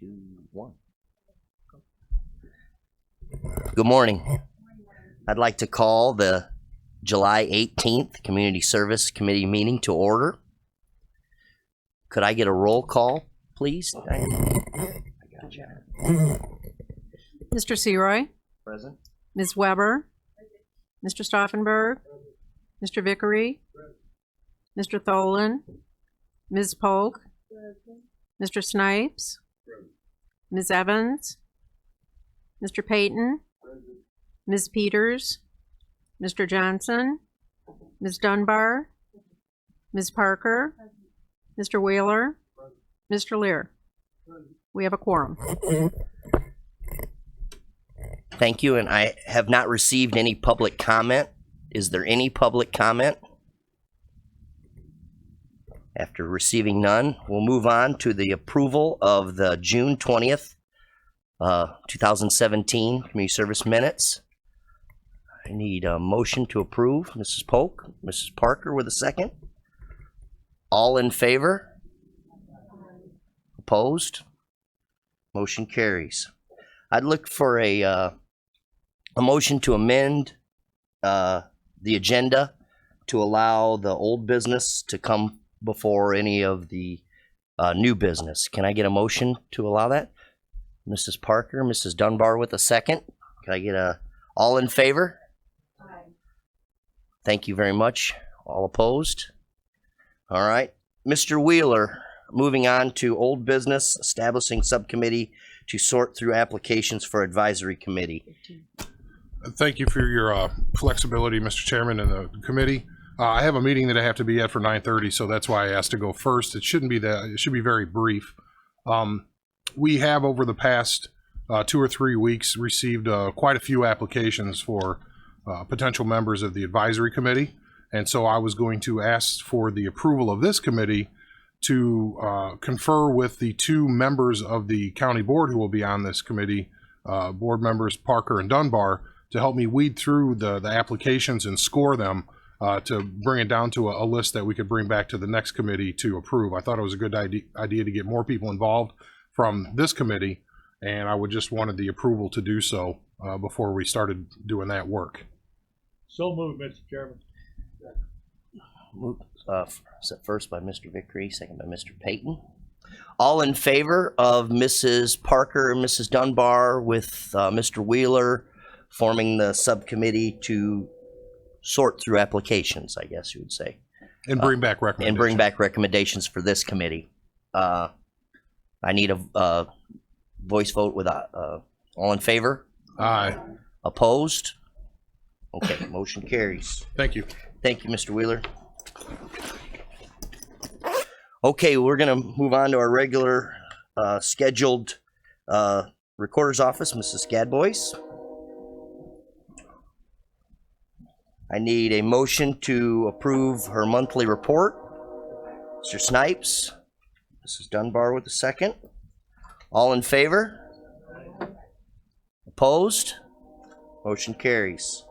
2, 1. Good morning. I'd like to call the July 18th Community Service Committee meeting to order. Could I get a roll call, please? I got you. Mr. Seroy, Present. Ms. Weber, Mr. Stauffenberg, Mr. Vickery, Mr. Tholen, Ms. Polk, Mr. Snipes, Ms. Evans, Mr. Payton, Ms. Peters, Mr. Johnson, Ms. Dunbar, Ms. Parker, Mr. Wheeler, Mr. Lear. We have a quorum. Thank you, and I have not received any public comment. Is there any public comment? After receiving none, we'll move on to the approval of the June 20th, 2017 Community Service Minutes. I need a motion to approve. Mrs. Polk, Mrs. Parker with a second. All in favor? Opposed? Motion carries. I'd look for a motion to amend the agenda to allow the old business to come before any of the new business. Can I get a motion to allow that? Mrs. Parker, Mrs. Dunbar with a second. Can I get a all in favor? Aye. Thank you very much. All opposed? All right. Mr. Wheeler, moving on to old business, establishing subcommittee to sort through applications for advisory committee. Thank you for your flexibility, Mr. Chairman, and the committee. I have a meeting that I have to be at for 9:30, so that's why I asked to go first. It shouldn't be that. It should be very brief. We have, over the past 2 or 3 weeks, received quite a few applications for potential members of the advisory committee, and so I was going to ask for the approval of this committee to confer with the 2 members of the county board who will be on this committee, board members Parker and Dunbar, to help me weed through the applications and score them to bring it down to a list that we could bring back to the next committee to approve. I thought it was a good idea to get more people involved from this committee, and I would just wanted the approval to do so before we started doing that work. So moved, Mr. Chairman. Moved first by Mr. Vickery, second by Mr. Payton. All in favor of Mrs. Parker and Mrs. Dunbar with Mr. Wheeler forming the subcommittee to sort through applications, I guess you would say. And bring back recommendations. And bring back recommendations for this committee. I need a voice vote with all in favor? Aye. Opposed? Okay, motion carries. Thank you. Thank you, Mr. Wheeler. Okay, we're going to move on to our regular scheduled recorder's office, Mrs. Gadbois. I need a motion to approve her monthly report. Mr. Snipes, Mrs. Dunbar with a second. All in favor? Opposed? Motion carries.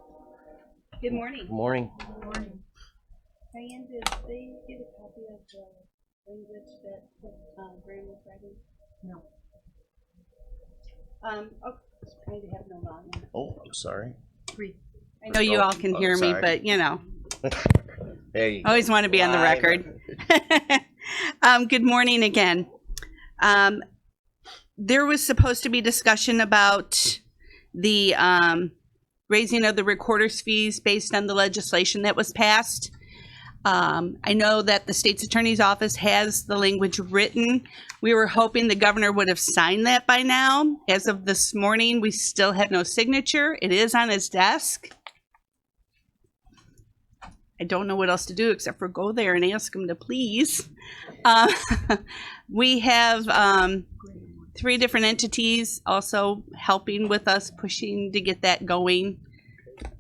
Good morning. Good morning. Good morning. Diane, did they get a copy of the language that Graham was writing? No. Oh, I have no volume. Oh, I'm sorry. I know you all can hear me, but you know. There you go. Always want to be on the record. Good morning again. There was supposed to be discussion about the raising of the recorder's fees based on the legislation that was passed. I know that the state's attorney's office has the language written. We were hoping the governor would have signed that by now. As of this morning, we still have no signature. It is on his desk. I don't know what else to do except for go there and ask him to please. We have 3 different entities also helping with us, pushing to get that going.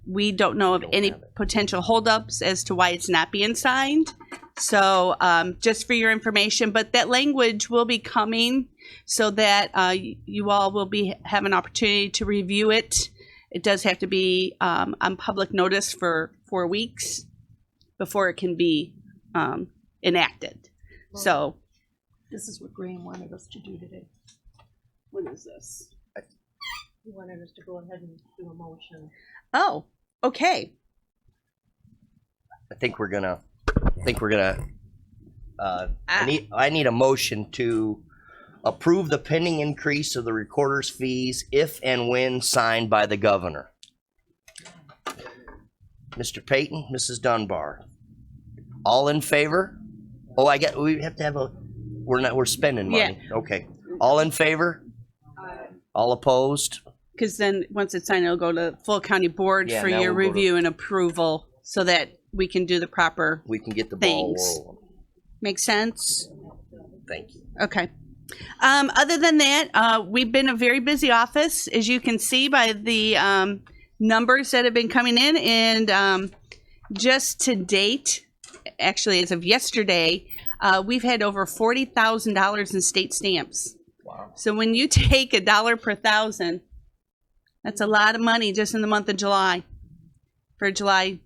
We don't know of any potential holdups as to why it's not being signed. So just for your information, but that language will be coming so that you all will have an opportunity to review it. It does have to be on public notice for 4 weeks before it can be enacted. Well, so this is what Graham wanted us to do today. What is this? You wanted us to go ahead and do a motion. Oh, okay. I think we're gonna. I need a motion to approve the pending increase of the recorder's fees if and when signed by the governor. Mr. Payton, Mrs. Dunbar, all in favor? Oh, we have to have we're spending money. Yeah. Okay. All in favor? All opposed? Because then once it's signed, it'll go to full county board Yeah, for now your we'll go to- review and approval so that we can do the proper. We can get the ball Thanks. rolling. Make sense? Thank you. Okay. Other than that, we've been a very busy office, as you can see by the numbers that have been coming in. And just to date, actually as of yesterday, we've had over $40,000 in state stamps. Wow. So when you take $1 per thousand, that's a lot of money just in the month of July. For July,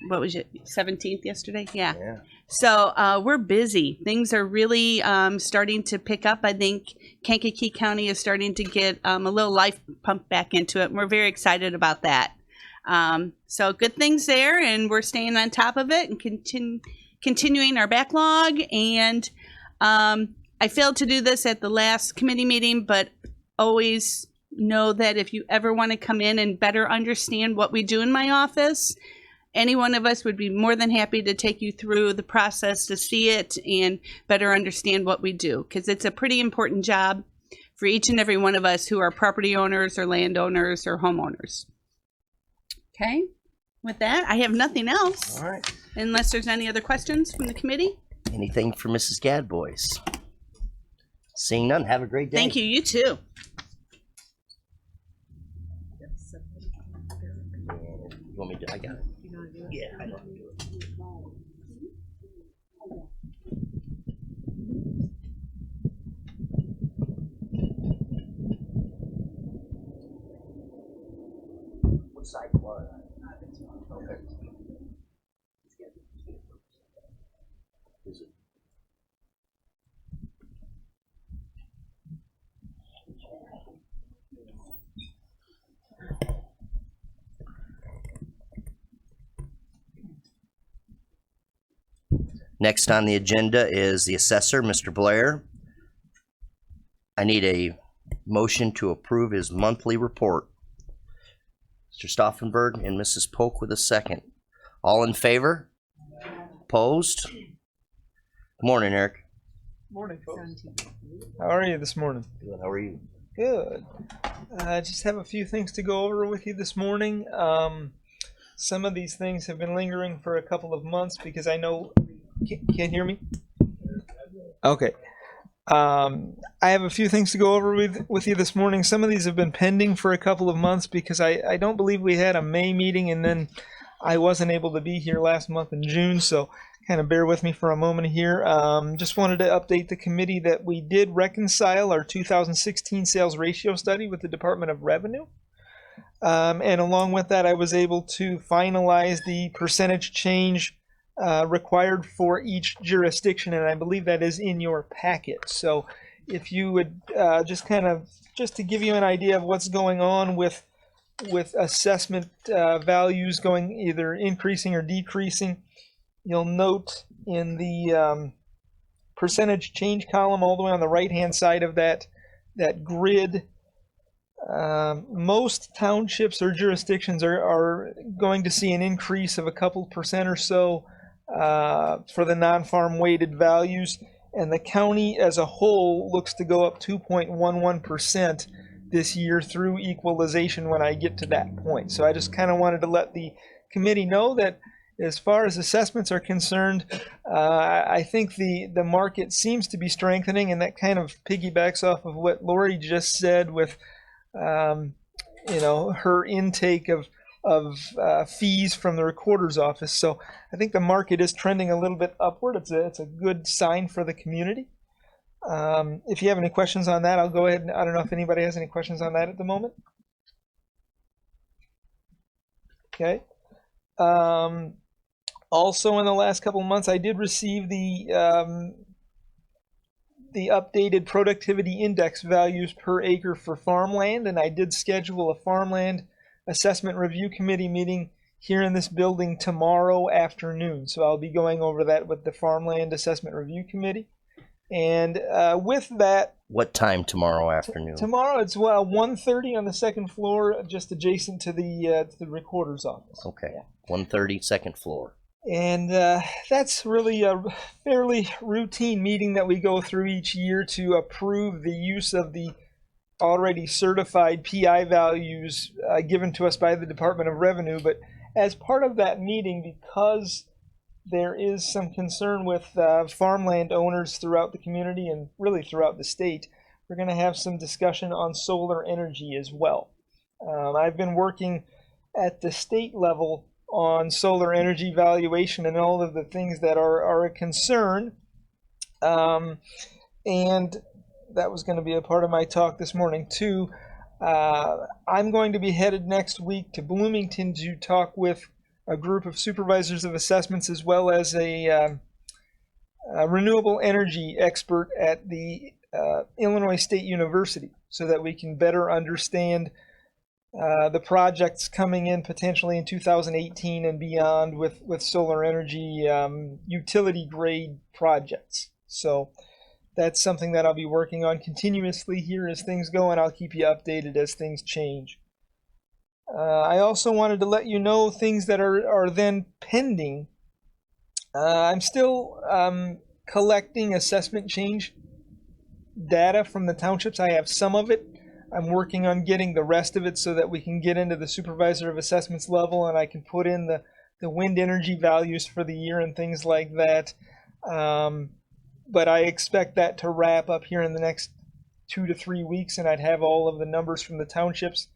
what was it, 17th yesterday? Yeah. Yeah. So we're busy. Things are really starting to pick up. I think Kankakee County is starting to get a little life pumped back into it. And we're very excited about that. So good things there, and we're staying on top of it and continuing our backlog. And I failed to do this at the last committee meeting, but always know that if you ever want to come in and better understand what we do in my office, any one of us would be more than happy to take you through the process to see it and better understand what we do, because it's a pretty important job for each and every one of us who are property owners or landowners or homeowners. Okay, with that, I have nothing else, All right. unless there's any other questions from the committee. Anything for Mrs. Gadboys? Seeing none, have a great day. Thank you, you too. You want me to? I got it. Yeah, I know. What side was it? Okay. Is it? Next on the agenda is the assessor, Mr. Blair. I need a motion to approve his monthly report. Mr. Stauffenberg and Mrs. Polk with a second. All in favor? Opposed? Good morning, Eric. Morning, folks. How are you this morning? Good. How are you? Good. I just have a few things to go over with you this morning. Some of these things have been lingering for a couple of months because I know... Can't hear me? Okay. I have a few things to go over with you this morning. Some of these have been pending for a couple of months because I don't believe we had a May meeting, and then I wasn't able to be here last month in June, so kind of bear with me for a moment here. Just wanted to update the committee that we did reconcile our 2016 sales ratio study with the Department of Revenue. And along with that, I was able to finalize the percentage change required for each jurisdiction, and I believe that is in your packet. So if you would just to give you an idea of what's going on with assessment values going either increasing or decreasing, you'll note in the percentage change column all the way on the right hand side of that grid, most townships or jurisdictions are going to see an increase of a couple percent or so for the non-farm weighted values, and the county as a whole looks to go up 2.11% this year through equalization when I get to that point. So I just kind of wanted to let the committee know that as far as assessments are concerned, I think the market seems to be strengthening, and that kind of piggybacks off of what Lori just said with her intake of fees from the recorder's office. So I think the market is trending a little bit upward. It's a good sign for the community. If you have any questions on that, I'll go ahead. I don't know if anybody has any questions on that at the moment. Okay. Also, in the last couple of months, I did receive the the updated productivity index values per acre for farmland, and I did schedule a farmland assessment review committee meeting here in this building tomorrow afternoon. So I'll be going over that with the farmland assessment review committee. And with that, What time tomorrow afternoon? tomorrow it's 1:30 on the second floor, just adjacent to the recorder's office. Okay, 1:30, second floor. And that's really a fairly routine meeting that we go through each year to approve the use of the already certified PI values given to us by the Department of Revenue. But as part of that meeting, because there is some concern with farmland owners throughout the community and really throughout the state, we're going to have some discussion on solar energy as well. I've been working at the state level on solar energy valuation and all of the things that are a concern. And that was going to be a part of my talk this morning too. I'm going to be headed next week to Bloomington to talk with a group of supervisors of assessments as well as a renewable energy expert at the Illinois State University so that we can better understand the projects coming in potentially in 2018 and beyond with solar energy utility grade projects. So that's something that I'll be working on continuously here as things go, and I'll keep you updated as things change. I also wanted to let you know things that are then pending. I'm still collecting assessment change data from the townships. I have some of it. I'm working on getting the rest of it so that we can get into the supervisor of assessments level and I can put in the wind energy values for the year and things like that. But I expect that to wrap up here in the next 2 to 3 weeks, and I'd have all of the numbers from the townships.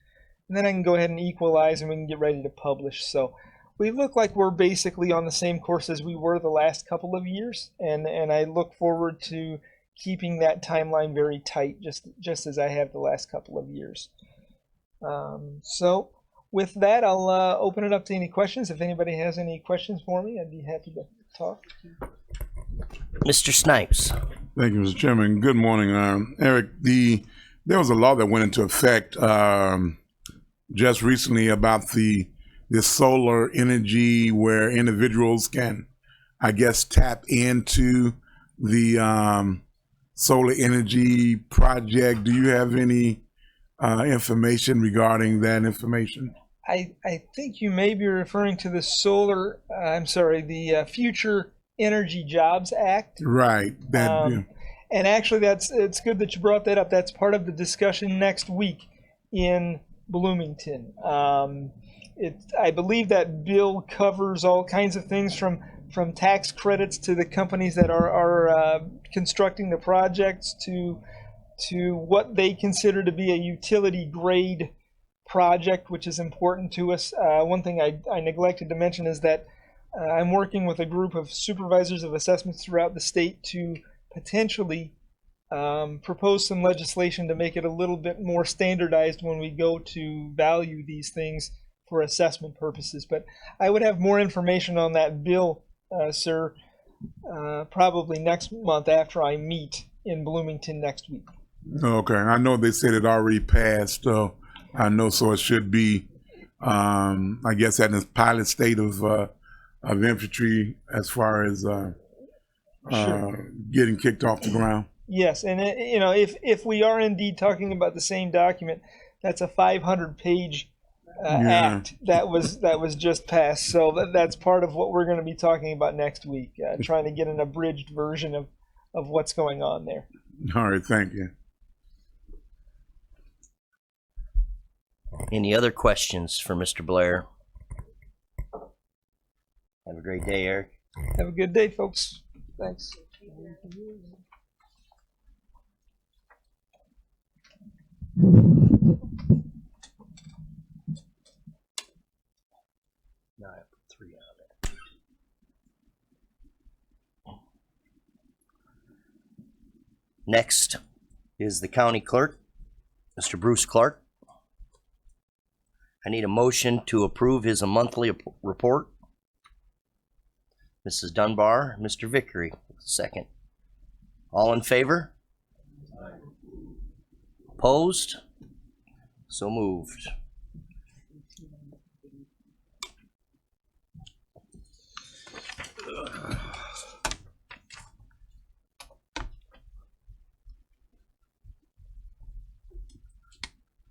And then I can go ahead and equalize and we can get ready to publish. So we look like we're basically on the same course as we were the last couple of years. And I look forward to keeping that timeline very tight, just as I have the last couple of years. So with that, I'll open it up to any questions. If anybody has any questions for me, I'd be happy to talk. Mr. Snipes. Thank you, Mr. Chairman. Good morning, Eric. There was a law that went into effect just recently about this solar energy where individuals can, I guess, tap into the solar energy project. Do you have any information regarding that information? I think you may be referring to the the Future Energy Jobs Act. Right. And actually, it's good that you brought that up. That's part of the discussion next week in Bloomington. I believe that bill covers all kinds of things from tax credits to the companies that are constructing the projects to what they consider to be a utility grade project, which is important to us. One thing I neglected to mention is that I'm working with a group of supervisors of assessments throughout the state to potentially propose some legislation to make it a little bit more standardized when we go to value these things for assessment purposes. But I would have more information on that bill, sir, probably next month after I meet in Bloomington next week. Okay. I know they said it already passed, so I know, so it should be, I guess, at the pilot state of infantry as far as Sure. getting kicked off the ground. Yes, and if we are indeed talking about the same document, that's a 500-page act that was just passed. So that's part of what we're going to be talking about next week, trying to get an abridged version of what's going on there. All right, thank you. Any other questions for Mr. Blair? Have a great day, Eric. Have a good day, folks. Thanks. Now I have 3 on it. Next is the county clerk, Mr. Bruce Clark. I need a motion to approve his monthly report. Mrs. Dunbar, Mr. Vickery, second. All in favor? Opposed? So moved.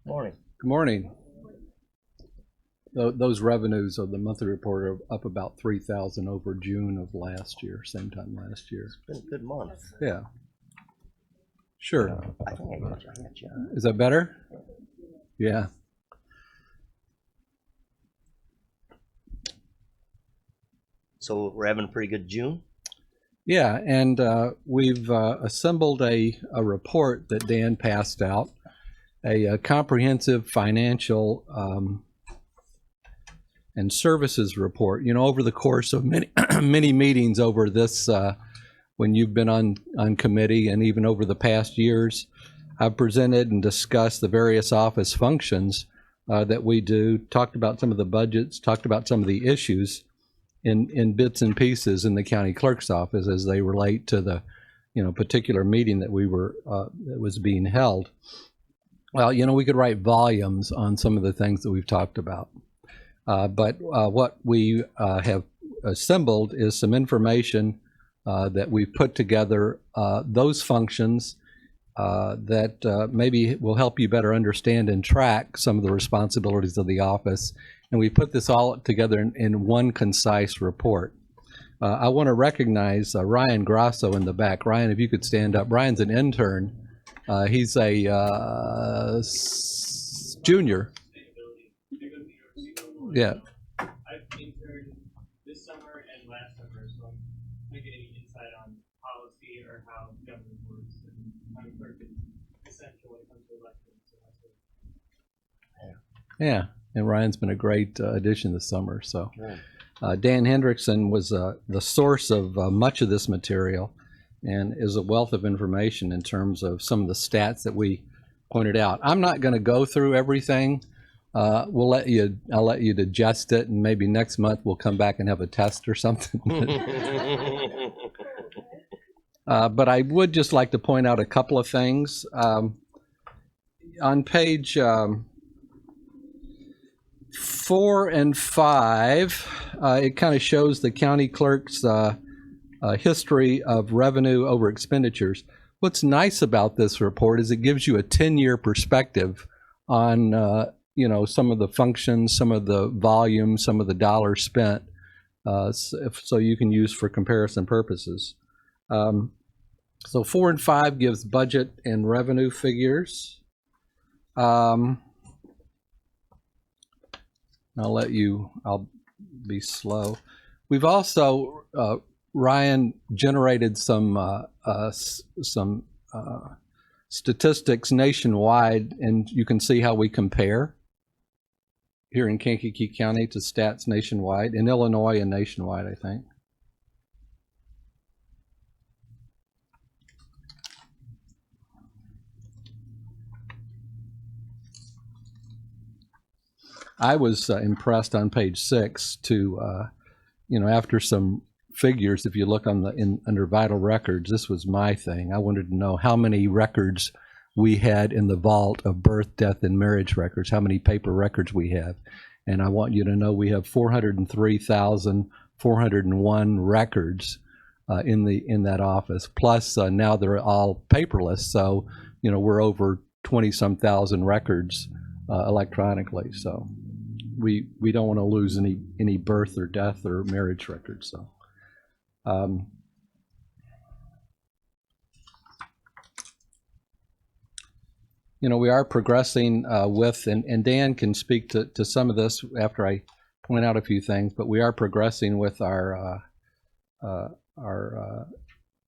Morning. Good morning. Those revenues of the monthly report are up about 3,000 over June of last year, same time last year. It's been a good month. Yeah. Sure. I think I got you. Is that better? Yeah. So we're having a pretty good June? Yeah, and we've assembled a report that Dan passed out, a comprehensive financial and services report. You know, over the course of many many meetings over this, when you've been on committee, and even over the past years, I've presented and discussed the various office functions that we do, talked about some of the budgets, talked about some of the issues in bits and pieces in the county clerk's office as they relate to the, you know, particular meeting that that was being held. Well, you know, we could write volumes on some of the things that we've talked about. But what we have assembled is some information that we've put together, those functions that maybe will help you better understand and track some of the responsibilities of the office. And we put this all together in one concise report. I want to recognize Ryan Grasso in the back. Ryan, if you could stand up. Ryan's an intern. He's a junior. Yeah. I've interned this summer and last summer, so I'm not getting any insight on policy or how government works. And I'm clerk is essential when it comes to elections. So that's what... Yeah, and Ryan's been a great addition this summer. So Dan Hendrickson was the source of much of this material and is a wealth of information in terms of some of the stats that we pointed out. I'm not going to go through everything. I'll let you digest it, and maybe next month we'll come back and have a test or something. But I would just like to point out a couple of things. On page 4 and 5, it kind of shows the county clerk's history of revenue over expenditures. What's nice about this report is it gives you a 10-year perspective on you know, some of the functions, some of the volume, some of the dollars spent, so you can use for comparison purposes. So 4 and 5 gives budget and revenue figures. I'll be slow. We've also, Ryan generated some statistics nationwide, and you can see how we compare here in Kankakee County to stats nationwide, in Illinois and nationwide, I think. I was impressed on page 6 to, you know, after some figures, if you look on under vital records, this was my thing. I wanted to know how many records we had in the vault of birth, death, and marriage records, how many paper records we have. And I want you to know we have 403,401 records in that office. Plus now they're all paperless, so you know we're over 20-some thousand records electronically. So we don't want to lose any birth or death or marriage records. So. You know, we are progressing with, and Dan can speak to some of this after I point out a few things, but we are progressing with our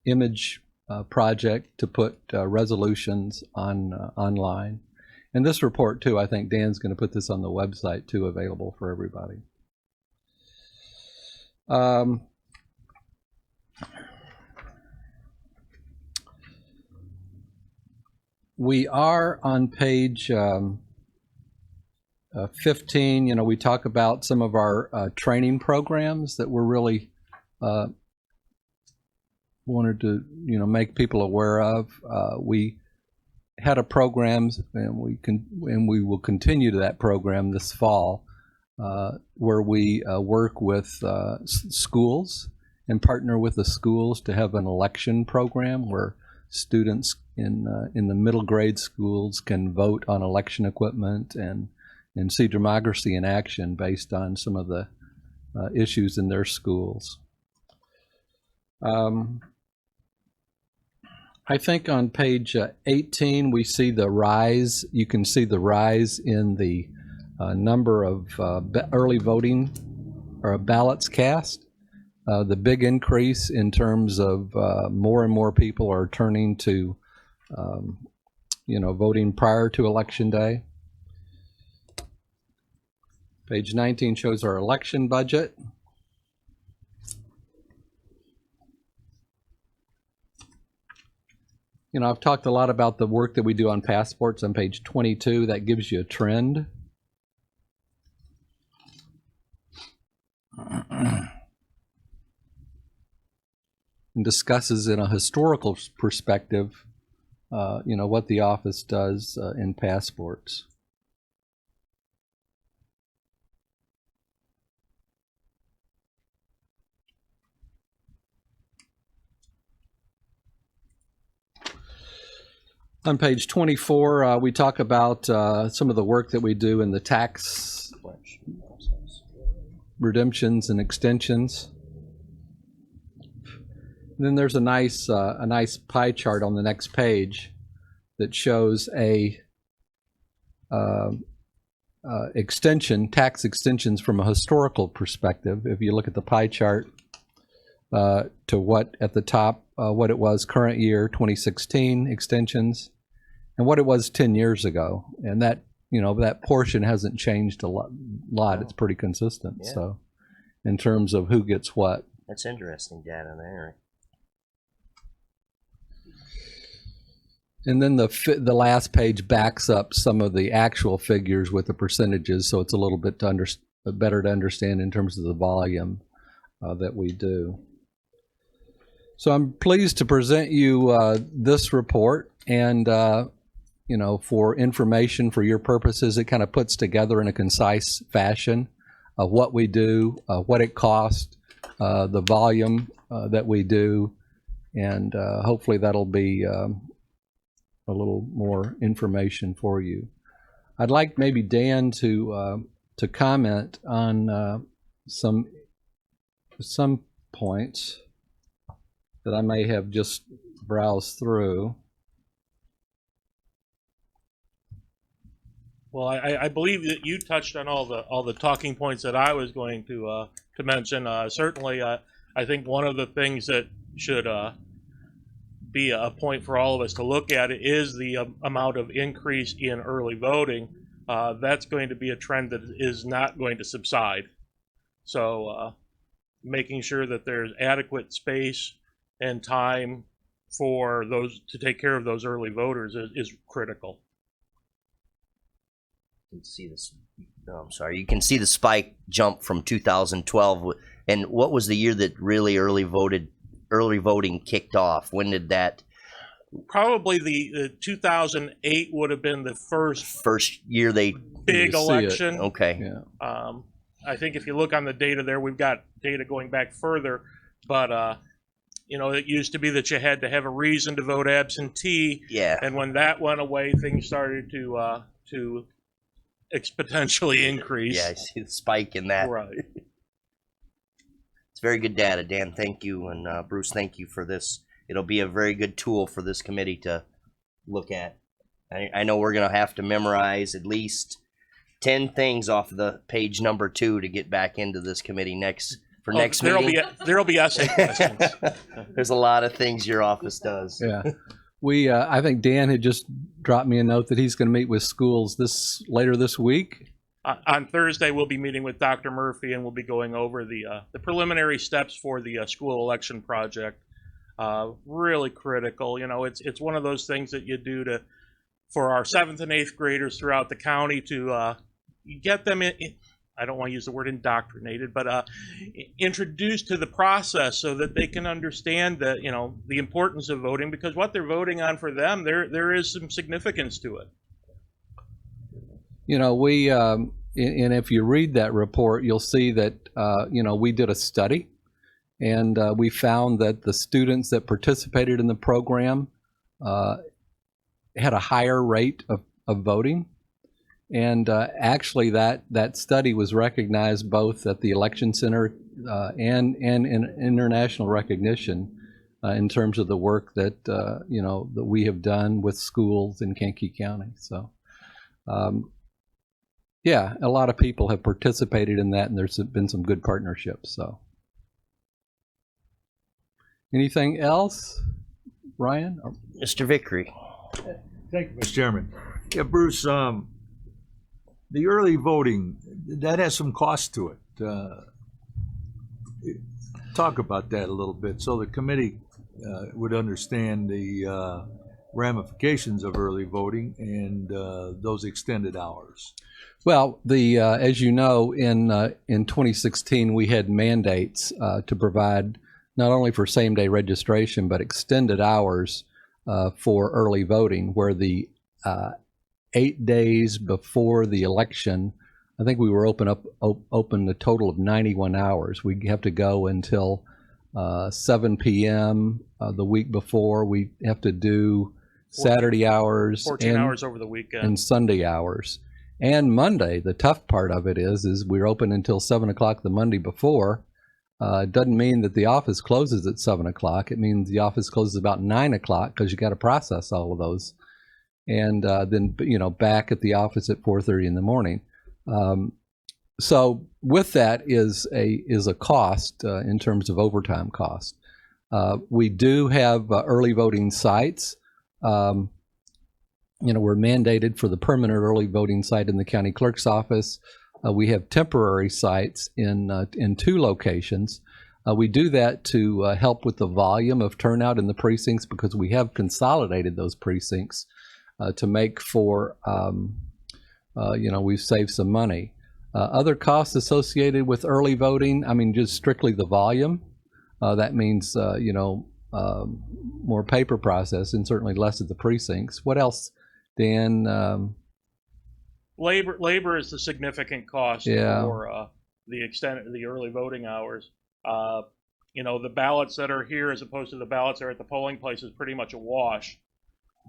image project to put resolutions online. And this report too, I think Dan's going to put this on the website too, available for everybody. We are on page 15. You know, we talk about some of our training programs that we're really wanted to, you know, make people aware of. We had a program, and we will continue to that program this fall, where we work with schools and partner with the schools to have an election program where students in the middle grade schools can vote on election equipment and see democracy in action based on some of the issues in their schools. I think on page 18 we see the rise. You can see the rise in the number of early voting or ballots cast. The big increase in terms of more and more people are turning to voting prior to election day. Page 19 shows our election budget. I've talked a lot about the work that we do on passports on page 22. That gives you a trend. And discusses in a historical perspective, what the office does in passports. On page 24, we talk about some of the work that we do in the tax redemptions and extensions. And then there's a nice pie chart on the next page that shows tax extensions from a historical perspective. If you look at the pie chart to what at the top, what it was current year 2016 extensions, and what it was 10 years ago, and that that portion hasn't changed a lot. It's pretty consistent. Yeah. So, in terms of who gets what, that's interesting data there. And then the last page backs up some of the actual figures with the percentages, so it's a little bit better to understand in terms of the volume that we do. So I'm pleased to present you this report, and for information for your purposes, it kind of puts together in a concise fashion what we do, what it costs, the volume that we do, and hopefully that'll be a little more information for you. I'd like maybe Dan to comment on some points that I may have just browsed through. Well, I believe that you touched on all the talking points that I was going to mention. Certainly, I think one of the things that should be a point for all of us to look at is the amount of increase in early voting. That's going to be a trend that is not going to subside. So making sure that there's adequate space and time for those to take care of those early voters is critical. You can see this. No, I'm sorry. You can see the spike jump from 2012. And what was the year that really early voting kicked off? When did that? Probably the 2008 would have been the first year they big election. Okay. Yeah. I think if you look on the data there, we've got data going back further, but it used to be that you had to have a reason to vote absentee. Yeah. And when that went away, things started to exponentially increase. Yeah, I see the spike in that. Right. Very good data, Dan. Thank you, and Bruce, thank you for this. It'll be a very good tool for this committee to look at. I know we're going to have to memorize at least 10 things off the page number 2 to get back into this committee next meeting. There'll be essay questions. There's a lot of things your office does. Yeah, I think Dan had just dropped me a note that he's going to meet with schools later this week. On Thursday, we'll be meeting with Dr. Murphy, and we'll be going over the preliminary steps for the school election project. Really critical. It's one of those things that you do for our 7th and 8th graders throughout the county to get them in. I don't want to use the word indoctrinated, but introduced to the process so that they can understand that, you know, the importance of voting, because what they're voting on for them, there is some significance to it. You know, we, and if you read that report, you'll see that, you know, we did a study, and we found that the students that participated in the program had a higher rate of voting. And actually, that study was recognized both at the Election Center and in international recognition in terms of the work that, you know, that we have done with schools in Kankakee County. So, yeah, a lot of people have participated in that, and there's been some good partnerships. So, anything else, Ryan? Mr. Vickery. Thank you, Mr. Chairman. Yeah, Bruce, the early voting, that has some cost to it. Talk about that a little bit so the committee would understand the ramifications of early voting and those extended hours. Well, the as you know, in 2016, we had mandates to provide not only for same-day registration, but extended hours for early voting, where the 8 days before the election, I think we were open a total of 91 hours. We have to go until 7 p.m. The week before. We have to do Saturday hours, 14 hours over the weekend, and Sunday hours. And Monday, the tough part of it is we're open until 7 o'clock the Monday before. It doesn't mean that the office closes at 7 o'clock. It means the office closes about 9 o'clock because you got to process all of those. And then, you know, back at the office at 4:30 in the morning. So with that is a cost in terms of overtime cost. We do have early voting sites. You know, we're mandated for the permanent early voting site in the county clerk's office. We have temporary sites in 2 locations. We do that to help with the volume of turnout in the precincts, because we have consolidated those precincts to make for, you know, we've saved some money. Other costs associated with early voting, I mean, just strictly the volume. That means, you know, more paper process and certainly less at the precincts. What else, Dan? Labor is the significant cost Yeah. for the extent of the early voting hours. You know, the ballots that are here as opposed to the ballots that are at the polling place is pretty much a wash.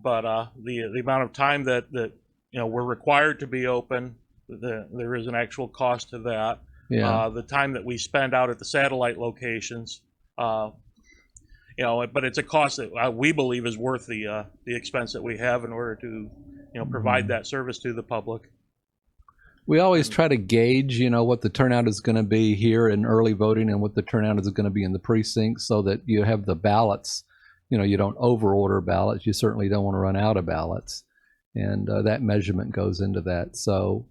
But the amount of time that you know we're required to be open, there is an actual cost to that. Yeah. The time that we spend out at the satellite locations, you know, but it's a cost that we believe is worth the expense that we have in order to, you know, provide that service to the public. We always try to gauge, you know, what the turnout is going to be here in early voting and what the turnout is going to be in the precincts, so that you have the ballots. You know, you don't overorder ballots. You certainly don't want to run out of ballots. And that measurement goes into that. So,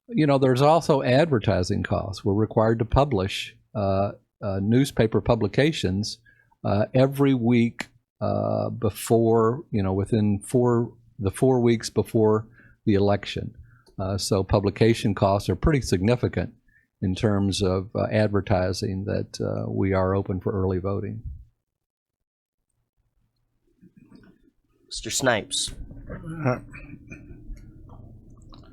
you know, there's also advertising costs. We're required to publish newspaper publications every week before, you know, within the 4 weeks before the election. So publication costs are pretty significant in terms of advertising that we are open for early voting. Mr. Snipes.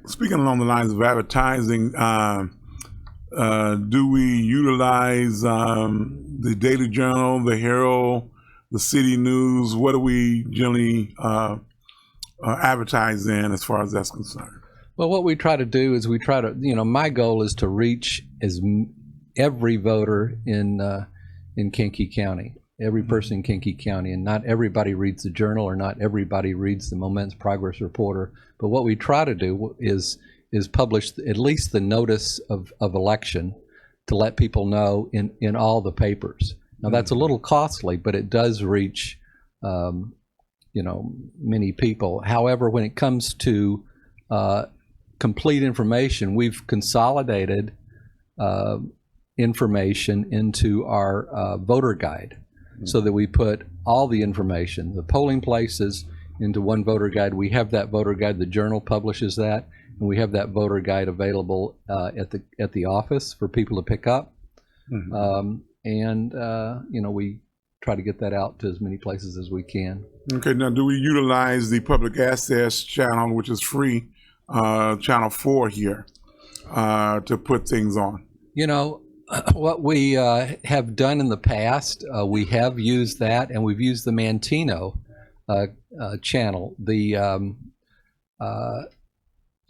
Speaking along the lines of advertising, do we utilize the Daily Journal, the Herald, the City News? What do we generally advertise in as far as that's concerned? Well, what we try to do is we try to, you know, my goal is to reach every voter in Kankakee County, every person in Kankakee County, and not everybody reads the Journal or not everybody reads the Momentous Progress Reporter. But what we try to do is publish at least the notice of election to let people know in all the papers. Now that's a little costly, but it does reach, you know, many people. However, when it comes to complete information, we've consolidated information into our voter guide, so that we put all the information, the polling places, into one voter guide. We have that voter guide. The Journal publishes that, and we have that voter guide available at the office for people to pick up. We try to get that out to as many places as we can. Okay, now do we utilize the public access channel, which is free, channel 4 here, to put things on? What we have done in the past, we have used that, and we've used the Mantino channel.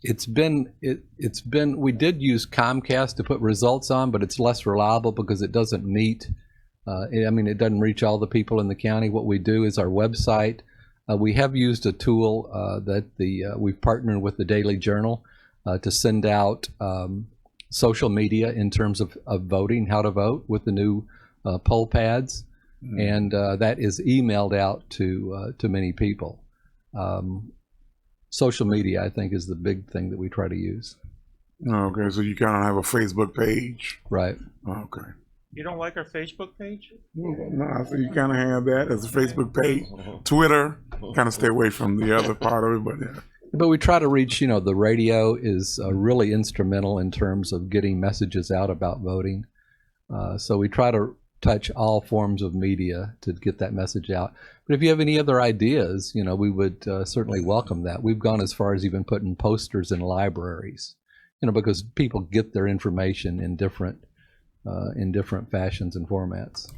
It's been we did use Comcast to put results on, but it's less reliable because it doesn't meet. It doesn't reach all the people in the county. What we do is our website. We have used a tool that we've partnered with the Daily Journal to send out social media in terms of voting, how to vote with the new poll pads, and that is emailed out to many people. Social media, I think, is the big thing that we try to use. Okay, so you kind of have a Facebook page, right? Okay. You don't like our Facebook page? No, so you kind of have that as a Facebook page. Twitter, kind of stay away from the other part of it, but yeah. But we try to reach, the radio is really instrumental in terms of getting messages out about voting. So we try to touch all forms of media to get that message out. But if you have any other ideas, we would certainly welcome that. We've gone as far as even putting posters in libraries, because people get their information in different fashions and formats.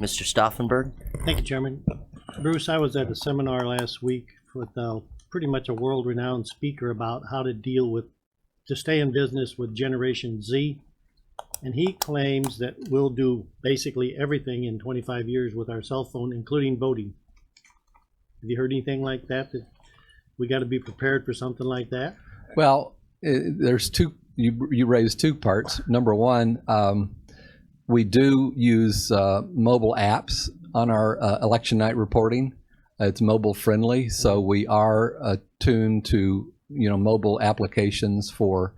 Mr. Stauffenberg? Thank you, Chairman. Bruce, I was at a seminar last week with pretty much a world-renowned speaker about how to stay in business with Generation Z. And he claims that we'll do basically everything in 25 years with our cell phone, including voting. Have you heard anything like that? That we got to be prepared for something like that? Well, there's two. You raised two parts. Number one, we do use mobile apps on our election night reporting. It's mobile friendly, so we are attuned to mobile applications for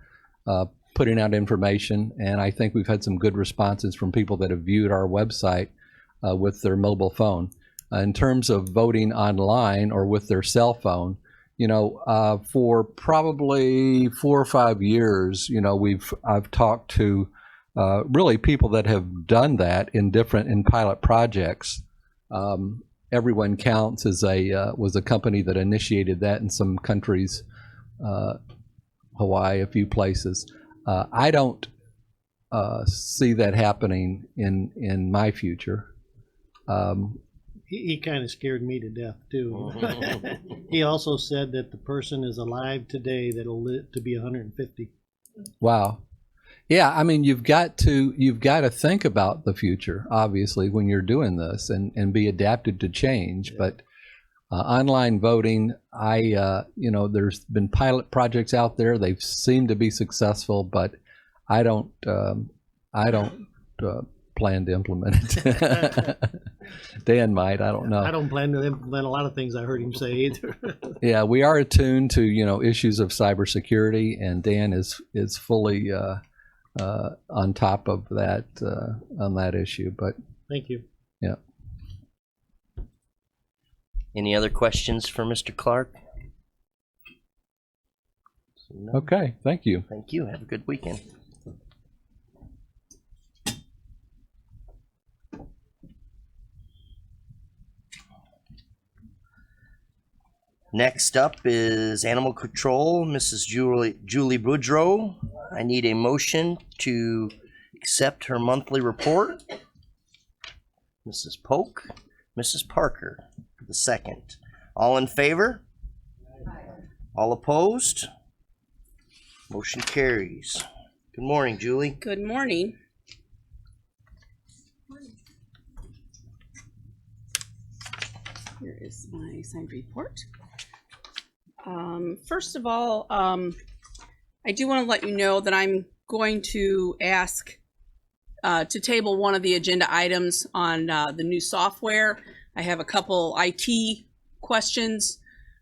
putting out information, and I think we've had some good responses from people that have viewed our website with their mobile phone. In terms of voting online or with their cell phone, for probably 4 or 5 years, I've talked to really people that have done that in pilot projects. Everyone Counts was a company that initiated that in some countries, Hawaii, a few places. I don't see that happening in my future. He kind of scared me to death too. He also said that the person is alive today that'll live to be 150. Wow. Yeah, you've got to think about the future, obviously, when you're doing this and be adapted to change. But online voting, there's been pilot projects out there. They've seemed to be successful, but I don't plan to implement it. Dan might. I don't know. I don't plan to implement a lot of things I heard him say either. Yeah, we are attuned to issues of cybersecurity, and Dan is fully on top of that on that issue. But thank you. Yeah. Any other questions for Mr. Clark? No. Okay, thank you. Thank you. Have a good weekend. Next up is Animal Control, Mrs. Julie Boudreau. I need a motion to accept her monthly report. Mrs. Polk, Mrs. Parker, the second. All in favor? All opposed? Motion carries. Good morning, Julie. Good morning. Here is my signed report. First of all, I do want to let you know that I'm going to ask to table one of the agenda items on the new software. I have a couple IT questions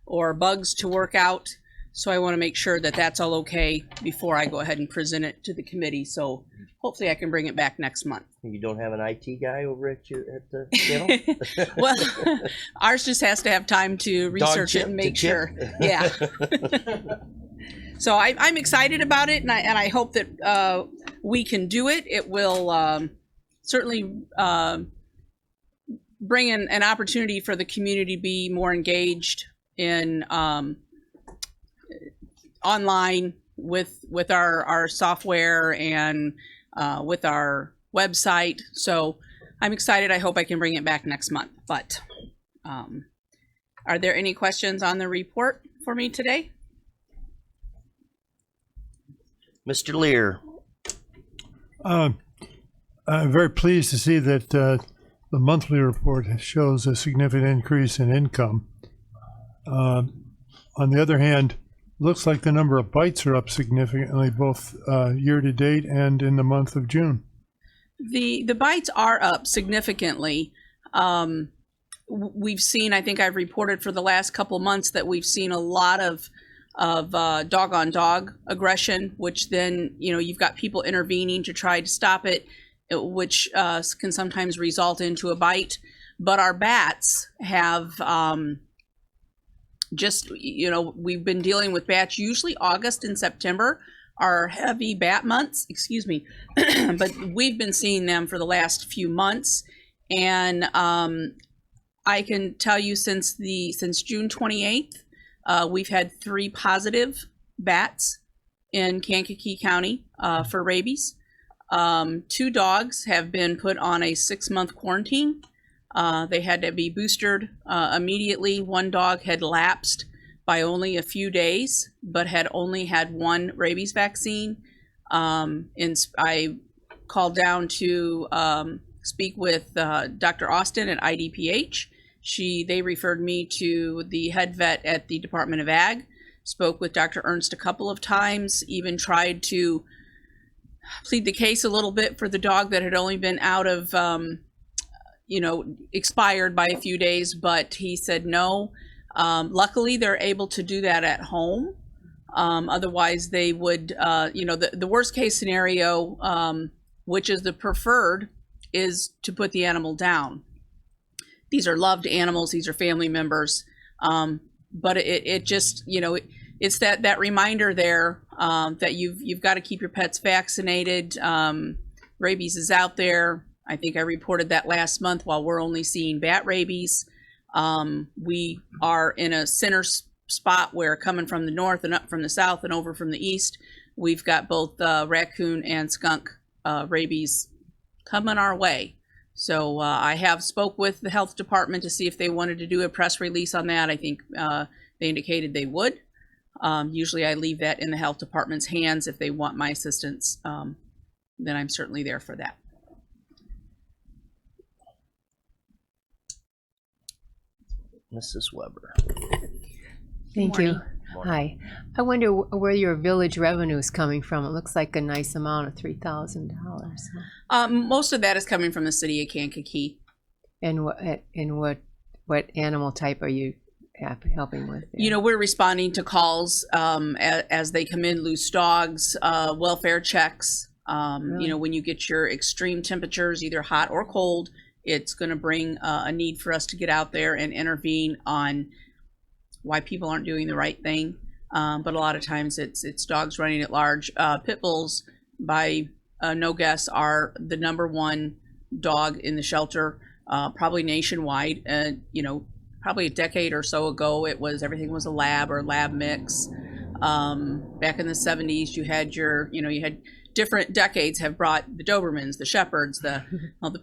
or bugs to work out. So I want to make sure that that's all okay before I go ahead and present it to the committee. So hopefully I can bring it back next month. You don't have an IT guy over at the channel? Well, ours just has to have time to research it and make sure. Yeah. So I'm excited about it, and I hope that we can do it. It will certainly bring in an opportunity for the community to be more engaged in online with our software and with our website. So I'm excited. I hope I can bring it back next month. But are there any questions on the report for me today? Mr. Lear. I'm very pleased to see that the monthly report shows a significant increase in income. On the other hand, looks like the number of bites are up significantly, both year to date and in the month of June. The bites are up significantly. We've seen, I think I've reported for the last couple months that we've seen a lot of dog on dog aggression, which then, you've got people intervening to try to stop it, which can sometimes result into a bite. But our bats have we've been dealing with bats. Usually August and September are heavy bat months, but we've been seeing them for the last few months. And I can tell you since June 28th, we've had 3 positive bats in Kankakee County for rabies. 2 dogs have been put on a 6-month quarantine. They had to be boosted immediately. 1 dog had lapsed by only a few days, but had only had 1 rabies vaccine. I called down to speak with Dr. Austin at IDPH. They referred me to the head vet at the Department of Ag, spoke with Dr. Ernst a couple of times, even tried to plead the case a little bit for the dog that had only been out of, expired by a few days, but he said no. Luckily, they're able to do that at home. Otherwise, they would, the worst case scenario, which is the preferred, is to put the animal down. These are loved animals. These are family members. But it just, it's that reminder there that you've got to keep your pets vaccinated. Rabies is out there. I think I reported that last month. While we're only seeing bat rabies, we are in a center spot where, coming from the north and up from the south and over from the east, we've got both raccoon and skunk rabies coming our way. So I have spoke with the health department to see if they wanted to do a press release on that. I think they indicated they would. Usually I leave that in the health department's hands. If they want my assistance, then I'm certainly there for that. Mrs. Weber. Thank you. Hi. I wonder where your village revenue is coming from. It looks like a nice amount of $3,000. Most of that is coming from the city of Kankakee. And what animal type are you helping with there? We're responding to calls as they come in, loose dogs, welfare checks. Really? When you get your extreme temperatures, either hot or cold, it's going to bring a need for us to get out there and intervene on why people aren't doing the right thing. But a lot of times it's dogs running at large. Pit bulls, by no guess, are the #1 dog in the shelter, probably nationwide. Probably a decade or so ago, everything was a lab or lab mix. Back in the 70s, you had different decades have brought the Dobermans, the Shepherds, the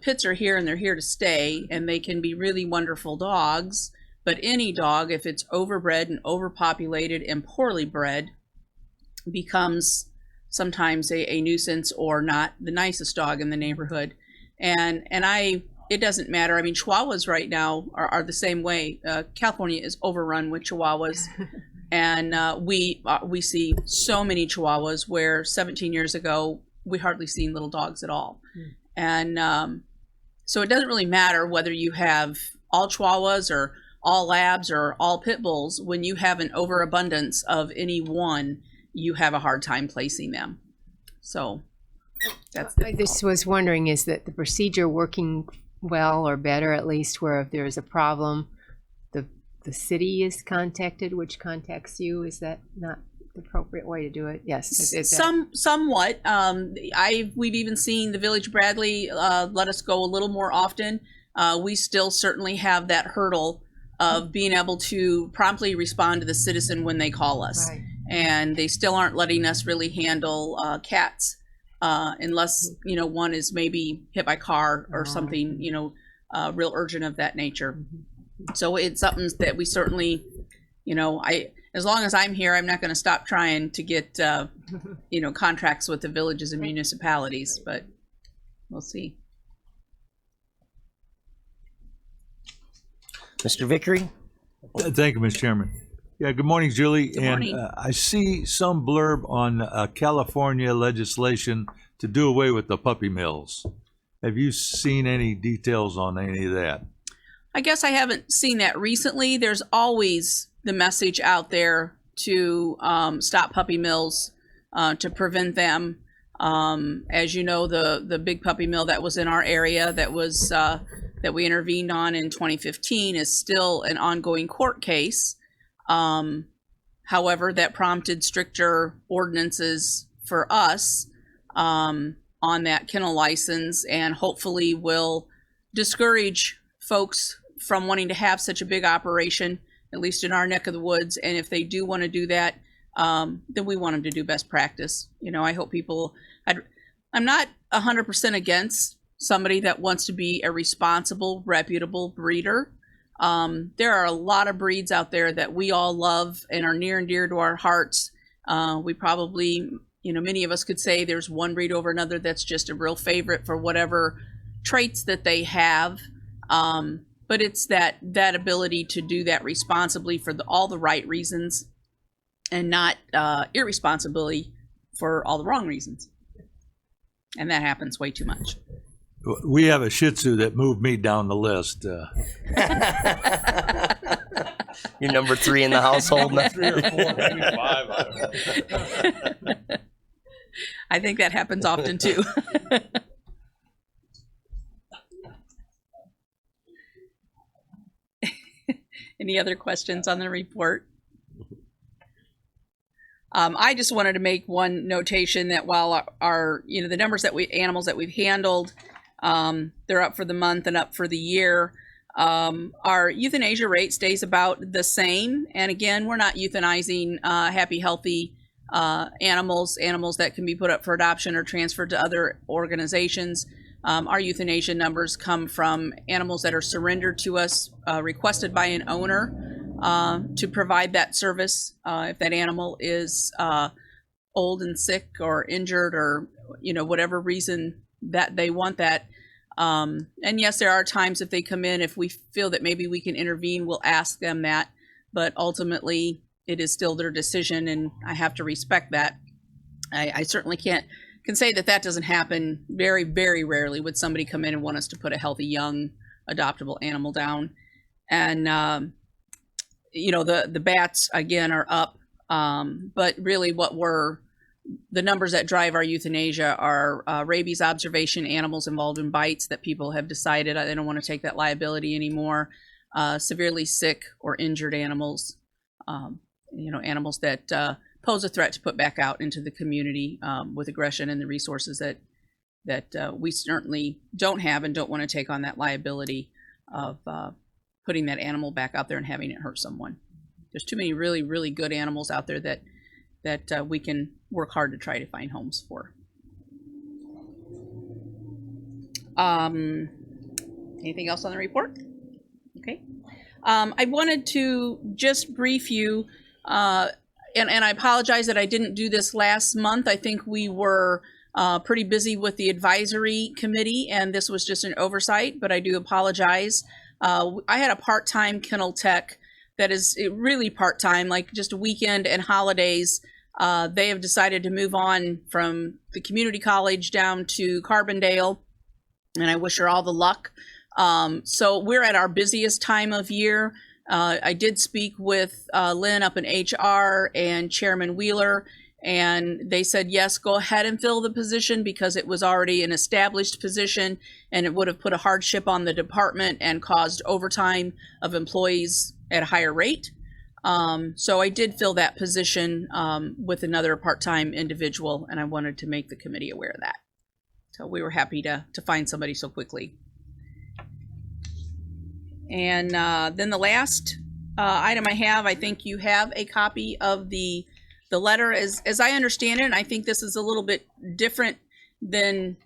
pits are here and they're here to stay, and they can be really wonderful dogs. But any dog, if it's overbred and overpopulated and poorly bred, becomes sometimes a nuisance or not the nicest dog in the neighborhood. And it doesn't matter. I mean, Chihuahuas right now are the same way. California is overrun with Chihuahuas. And we see so many Chihuahuas where 17 years ago, we hardly seen little dogs at all. And so it doesn't really matter whether you have all Chihuahuas or all labs or all pit bulls, when you have an overabundance of any one, you have a hard time placing them. So that's I just was wondering, is that the procedure working well or better, at least, where if there's a problem, the city is contacted, which contacts you? Is that not the appropriate way to do it? Yes. Somewhat. We've even seen the Village of Bradley let us go a little more often. We still certainly have that hurdle of being able to promptly respond to the citizen when they call us. Right. And they still aren't letting us really handle cats unless, one is maybe hit by car or something, real urgent of that nature. So it's something that we certainly, as long as I'm here, I'm not going to stop trying to get, contracts with the villages and municipalities, but we'll see. Mr. Vickery? Thank you, Mr. Chairman. Yeah, good morning, Julie. Good morning. And I see some blurb on California legislation to do away with the puppy mills. Have you seen any details on any of that? I guess I haven't seen that recently. There's always the message out there to stop puppy mills, to prevent them. As you know, the big puppy mill that was in our area that was that we intervened on in 2015 is still an ongoing court case. However, that prompted stricter ordinances for us on that kennel license, and hopefully will discourage folks from wanting to have such a big operation, at least in our neck of the woods. And if they do want to do that, then we want them to do best practice. I hope people, I'm not 100% against somebody that wants to be a responsible, reputable breeder. There are a lot of breeds out there that we all love and are near and dear to our hearts. We probably, many of us could say there's one breed over another that's just a real favorite for whatever traits that they have. But it's that ability to do that responsibly for all the right reasons, and not irresponsibility for all the wrong reasons. And that happens way too much. We have a Shih Tzu that moved me down the list. You're number 3 in the household. 3 or 4, maybe 5. I don't know. I think that happens often too. Any other questions on the report? I just wanted to make one notation that while our the numbers that animals that we've handled, they're up for the month and up for the year. Our euthanasia rate stays about the same. And again, we're not euthanizing happy, healthy animals that can be put up for adoption or transferred to other organizations. Our euthanasia numbers come from animals that are surrendered to us, requested by an owner to provide that service. If that animal is old and sick or injured, or whatever reason that they want that. And yes, there are times if they come in, if we feel that maybe we can intervene, we'll ask them that. But ultimately, it is still their decision, and I have to respect that. I certainly can say that doesn't happen. Very, very rarely would somebody come in and want us to put a healthy, young, adoptable animal down. And the bats again are up, but really the numbers that drive our euthanasia are rabies observation animals involved in bites that people have decided they don't want to take that liability anymore. Severely sick or injured animals, animals that pose a threat to put back out into the community with aggression and the resources that we certainly don't have and don't want to take on that liability of putting that animal back out there and having it hurt someone. There's too many really, really good animals out there that we can work hard to try to find homes for. Anything else on the report? Okay. I wanted to just brief you, and I apologize that I didn't do this last month. I think we were pretty busy with the advisory committee, and this was just an oversight, but I do apologize. I had a part-time kennel tech that is really part-time, like just a weekend and holidays. They have decided to move on from the community college down to Carbondale, and I wish her all the luck. So we're at our busiest time of year. I did speak with Lynn up in HR and Chairman Wheeler, and they said, yes, go ahead and fill the position because it was already an established position and it would have put a hardship on the department and caused overtime of employees at a higher rate. So I did fill that position with another part-time individual, and I wanted to make the committee aware of that. So we were happy to find somebody so quickly. And then the last item I have, I think you have a copy of the letter. As I understand it, and I think this is a little bit different than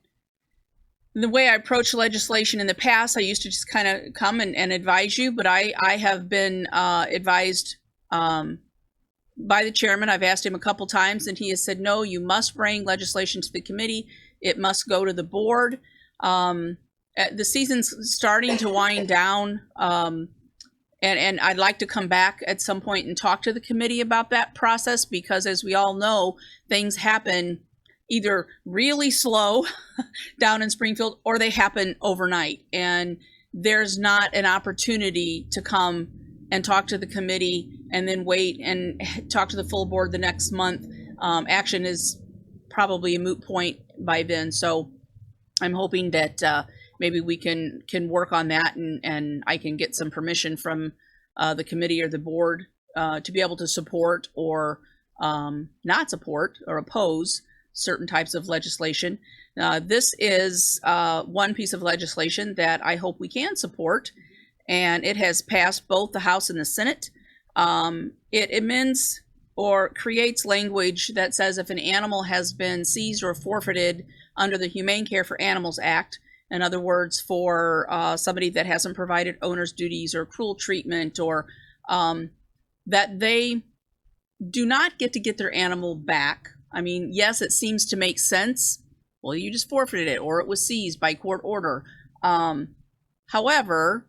the way I approach legislation in the past. I used to just kind of come and advise you, but I have been advised by the chairman. I've asked him a couple times, and he has said, no, you must bring legislation to the committee. It must go to the board. The season's starting to wind down, and I'd like to come back at some point and talk to the committee about that process, because as we all know, things happen either really slow down in Springfield or they happen overnight, and there's not an opportunity to come and talk to the committee and then wait and talk to the full board the next month. Action is probably a moot point by then, so I'm hoping that maybe we can work on that, and I can get some permission from the committee or the board to be able to support or not support or oppose certain types of legislation. This is one piece of legislation that I hope we can support, and it has passed both the House and the Senate. It amends or creates language that says if an animal has been seized or forfeited under the Humane Care for Animals Act, in other words, for somebody that hasn't provided owner's duties or cruel treatment, or that they do not get to get their animal back. I mean, yes, it seems to make sense. Well, you just forfeited it, or it was seized by court order. However,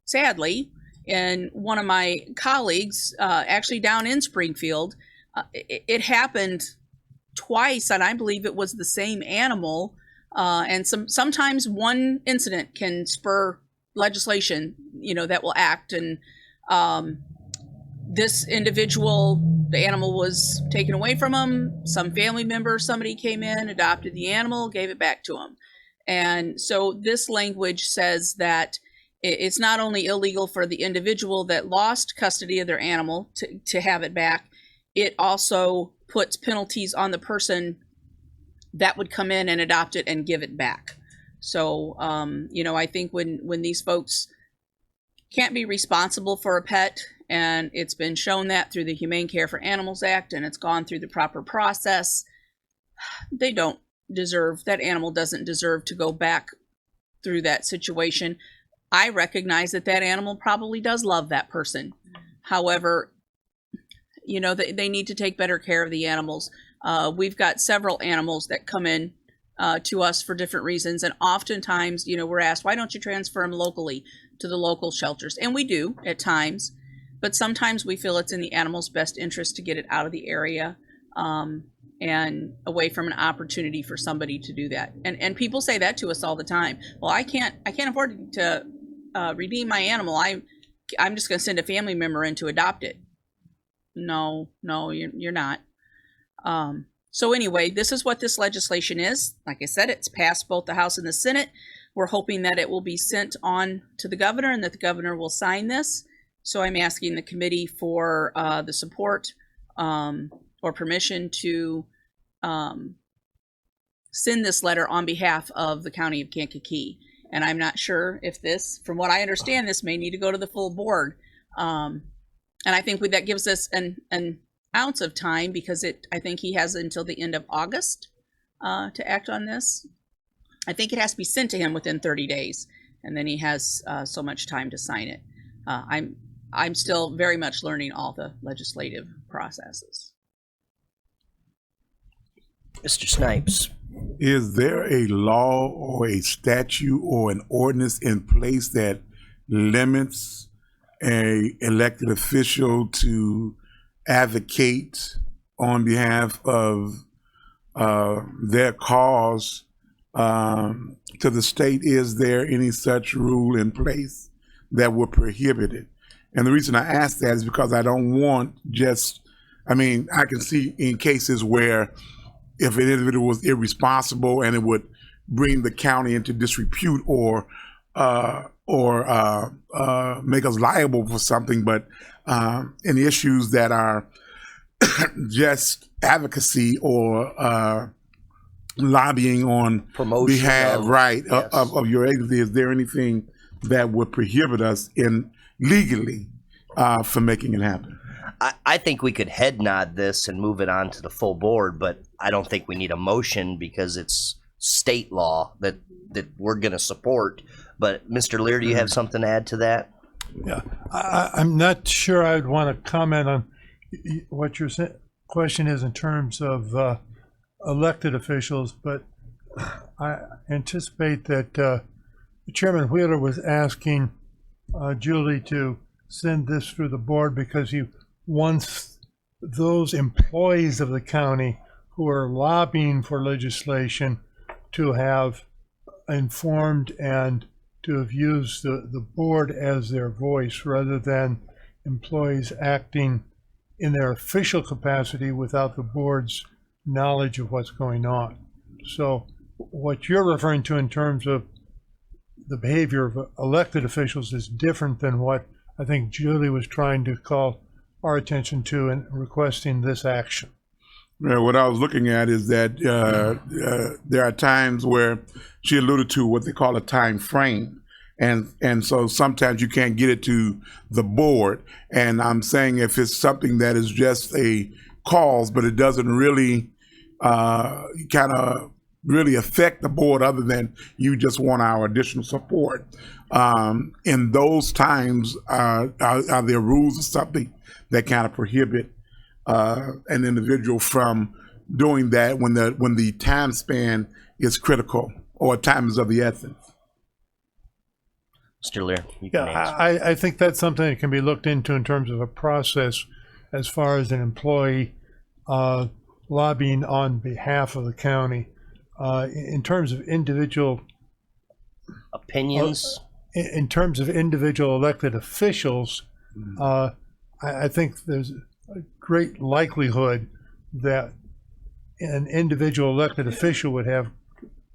sadly, and one of my colleagues, actually down in Springfield, it happened twice, and I believe it was the same animal. And sometimes one incident can spur legislation, that will act. And this individual, the animal was taken away from him. Some family member, somebody came in, adopted the animal, gave it back to him. And so this language says that it's not only illegal for the individual that lost custody of their animal to have it back, it also puts penalties on the person that would come in and adopt it and give it back. So, I think when these folks can't be responsible for a pet, and it's been shown that through the Humane Care for Animals Act, and it's gone through the proper process, they don't deserve, that animal doesn't deserve to go back through that situation. I recognize that animal probably does love that person. However, they need to take better care of the animals. We've got several animals that come in to us for different reasons, and oftentimes, we're asked, why don't you transfer them locally to the local shelters? And we do at times, but sometimes we feel it's in the animal's best interest to get it out of the area and away from an opportunity for somebody to do that. And people say that to us all the time. Well, I can't afford to redeem my animal. I'm just going to send a family member in to adopt it. No, you're not. So anyway, this is what this legislation is. Like I said, it's passed both the House and the Senate. We're hoping that it will be sent on to the governor and that the governor will sign this. So I'm asking the committee for the support or permission to send this letter on behalf of the county of Kankakee. And I'm not sure if this, from what I understand, this may need to go to the full board. And I think that gives us an ounce of time, because I think he has until the end of August to act on this. I think it has to be sent to him within 30 days, and then he has so much time to sign it. I'm still very much learning all the legislative processes. Mr. Snipes. Is there a law or a statute or an ordinance in place that limits a elected official to advocate on behalf of their cause to the state? Is there any such rule in place that would prohibit it? And the reason I ask that is because I don't want just, I mean, I can see in cases where if an individual was irresponsible and it would bring the county into disrepute or make us liable for something, but in issues that are just advocacy or lobbying on Promotion behalf, of- right, yes. of your agency, is there anything that would prohibit us in legally from making it happen? I think we could head nod this and move it on to the full board, but I don't think we need a motion because it's state law that we're going to support. But Mr. Lear, do you have something to add to that? Yeah, I'm not sure I'd want to comment on what your question is in terms of elected officials, but I anticipate that Chairman Wheeler was asking Julie to send this through the board because he wants those employees of the county who are lobbying for legislation to have informed and to have used the board as their voice rather than employees acting in their official capacity without the board's knowledge of what's going on. So what you're referring to in terms of the behavior of elected officials is different than what I think Julie was trying to call our attention to in requesting this action. What I was looking at is that there are times where she alluded to what they call a time frame. And so sometimes you can't get it to the board. And I'm saying if it's something that is just a cause, but it doesn't really kind of really affect the board other than you just want our additional support. In those times, are there rules or something that kind of prohibit an individual from doing that when the time span is critical or time is of the essence? Mr. Lear, you can Yeah, answer. I think that's something that can be looked into in terms of a process as far as an employee lobbying on behalf of the county. In terms of individual Opinions? in terms of individual elected officials, I think there's a great likelihood that an individual elected official would have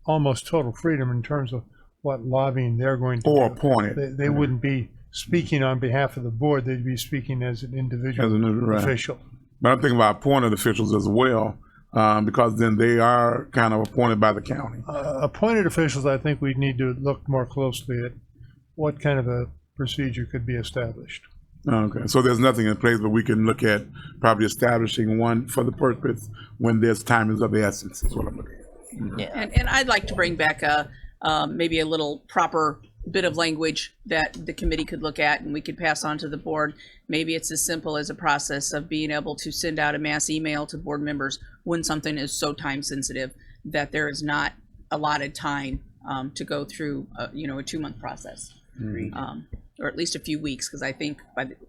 almost total freedom in terms of what lobbying they're going to Or do. appointed. They wouldn't be speaking on behalf of the board. They'd be speaking as an individual Right. official. But I'm thinking about appointed officials as well, because then they are kind of appointed by the county. Appointed officials, I think we need to look more closely at what kind of a procedure could be established. Okay, so there's nothing in place, but we can look at probably establishing one for the purpose when there's time is of the essence, is what I'm looking at. Yeah. And I'd like to bring back maybe a little proper bit of language that the committee could look at and we could pass on to the board. Maybe it's as simple as a process of being able to send out a mass email to board members when something is so time sensitive that there is not allotted time to go through a 2-month process. Or at least a few weeks, because I think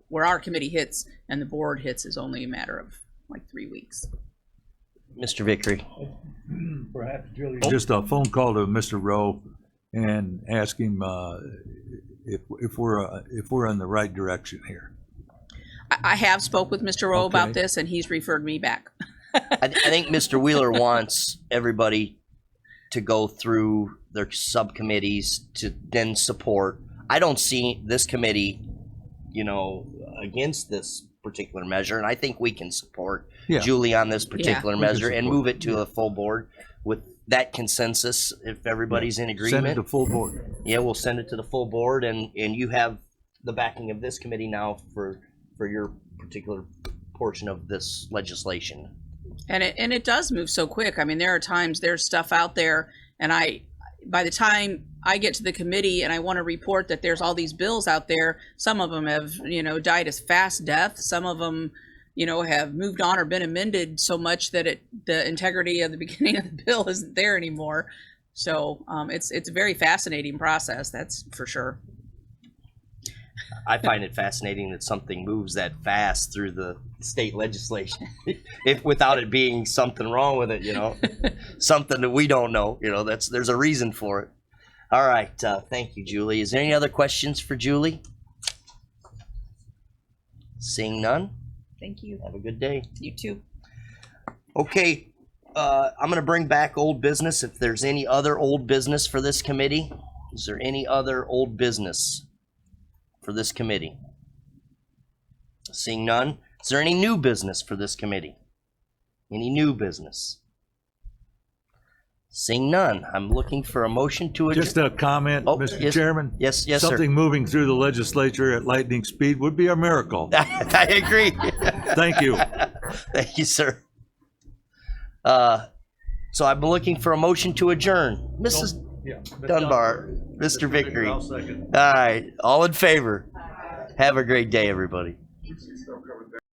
where our committee hits and the board hits is only a matter of like 3 weeks. Mr. Vickery? Perhaps Julie. Just a phone call to Mr. Rowe and ask him if we're in the right direction here. I have spoke with Mr. Rowe about Okay. this, and he's referred me back. I think Mr. Wheeler wants everybody to go through their subcommittees to then support. I don't see this committee, against this particular measure, and I think we can support Yeah. Julie on this particular we can measure and support move it, it to a full board with that consensus if everybody's in agreement. Send it to full board. Yeah, we'll send it to the full board, and you have the backing of this committee now for your particular portion of this legislation. And it does move so quick. I mean, there are times there's stuff out there, and by the time I get to the committee and I want to report that there's all these bills out there, some of them have died a fast death. Some of them have moved on or been amended so much that the integrity of the beginning of the bill isn't there anymore. So it's a very fascinating process, that's for sure. I find it fascinating that something moves that fast through the state legislation, if without it being something wrong with it, something that we don't know, there's a reason for it. All right, thank you, Julie. Is there any other questions for Julie? Seeing none, Thank you. have a good day. You too. Okay, I'm gonna bring back old business. If there's any other old business for this committee, is there any other old business for this committee? Seeing none, is there any new business for this committee? Any new business? Seeing none, I'm looking for a motion to adjourn. Just a comment, Oh, Mr. yes. Chairman. Yes, yes, sir. Something moving through the legislature at lightning speed would be a miracle. I agree. Thank you. Thank you, sir. So I'm looking for a motion to adjourn. Mrs. Dunbar, Mr. Vickery. All right, all in favor. Have a great day, everybody.